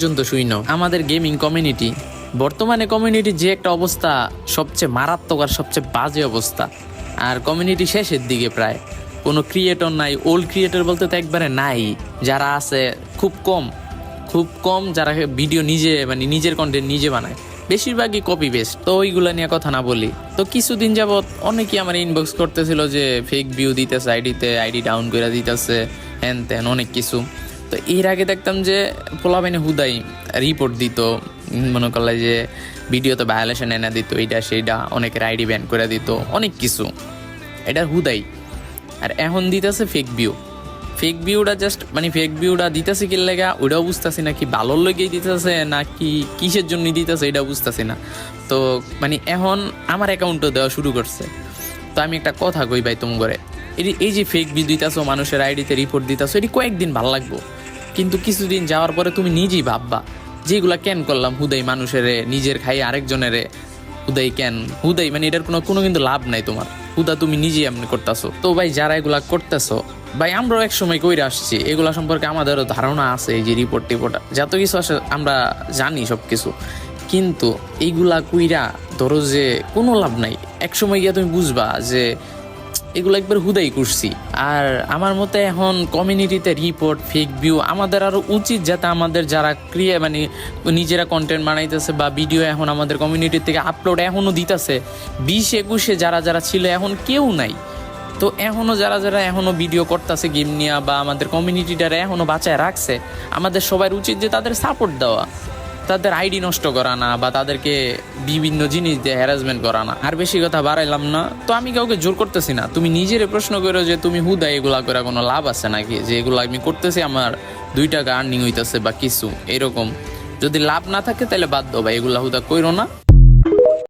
পর্যন্ত শুইনো আমাদের gaming community বর্তমানে কমিউনিটির যে একটা অবস্থা, সবচেয়ে মারাত্মক আর সবচেয়ে বাজে অবস্থা। আর কমিউনিটি শেষের দিকে প্রায় কোনো ক্রিয়েটর নাই, ওল্ড ক্রিয়েটর বলতে তো একবারে নাই। যারা আছে খুব কম যারা ভিডিও নিজে মানে নিজের কন্টেন্ট নিজে বানায়, বেশিরভাগই কপি পেস্ট। তো ওইগুলো নিয়ে কথা না বলি। তো কিছুদিন যাবৎ অনেকেই আমার ইনবক্স করতেছিল যে ফেক ভিউ দিতেছে আইডিতে, আইডি ডাউন করে দিতেছে, হ্যান ত্যান অনেক কিছু। তো এর আগে দেখতাম যে পোলাপাইনে হুদাই রিপোর্ট দিত, মনে করলে যে ভিডিওতে ভায়োলেশন এনে দিত, এইটা সেইটা, অনেকের আইডি ব্যান করে দিত, অনেক কিছু এটার হুদাই। আর এখন দিতেছে ফেক ভিউটা জাস্ট মানে ফেক ভিউটা দিতেছে কি লেগা ওইটাও বুঝতেছি না, কি ভালোর লেগেই দিতেছে না কি কিসের জন্য দিতেছে এটাও বুঝতেছি না। তো মানে এখন আমার অ্যাকাউন্টও দেওয়া শুরু করছে। তো আমি একটা কথা কই ভাই, তুমি করে এই যে ফেক ভিউ দিতেছো, মানুষের আইডিতে রিপোর্ট দিতেছো, এটি কয়েকদিন ভালো লাগবো, কিন্তু কিছুদিন যাওয়ার পরে তুমি নিজেই ভাববা যেগুলা কেন করলাম, হুদাই মানুষের নিজের খাই আরেকজনের হুদাই মানে এটার কোনো কিন্তু লাভ নাই তোমার, হুদা তুমি নিজেই এমনি করতেছো। তো ভাই যারা এগুলা করতেছো ভাই, আমরাও এক সময় কইরা আসছি, এগুলা সম্পর্কে আমাদেরও ধারণা আছে, এই যে রিপোর্ট যত কিছু আসে আমরা জানি সব কিছু, কিন্তু এইগুলা কইরা ধরো যে কোনো লাভ নাই। এক সময় গিয়া তুমি বুঝবা যে এগুলো একবার হুদাই করছি। আর আমার মতে এখন কমিউনিটিতে রিপোর্ট ফেক ভিউ আমাদের আরো উচিত, যাতে আমাদের যারা মানে নিজেরা কন্টেন্ট বানাইতেছে বা ভিডিও এখন আমাদের কমিউনিটি থেকে আপলোড এখনো দিতেছে, 20-21 যারা ছিল এখন কেউ নাই। তো এখনো যারা এখনো ভিডিও করতেছে গেম নিয়ে বা আমাদের কমিউনিটিটারে এখনো বাঁচায় রাখছে, আমাদের সবার উচিত যে তাদের সাপোর্ট দেওয়া, তাদের আইডি নষ্ট করা না, বা তাদেরকে বিভিন্ন জিনিস দিয়ে হ্যারাসমেন্ট করা না। আর বেশি কথা বাড়াইলাম না, তো আমি কাউকে জোর করতেছি না। তুমি নিজের প্রশ্ন করো যে তুমি হুদা এগুলা করে কোনো লাভ আছে নাকি, যে এগুলো আমি করতেছি আমার 2 টাকা আর্নিং হইতেছে বা কিছু এরকম। যদি লাভ না থাকে তাহলে বাদ দাও ভাই, এগুলা হুদা কইরো না।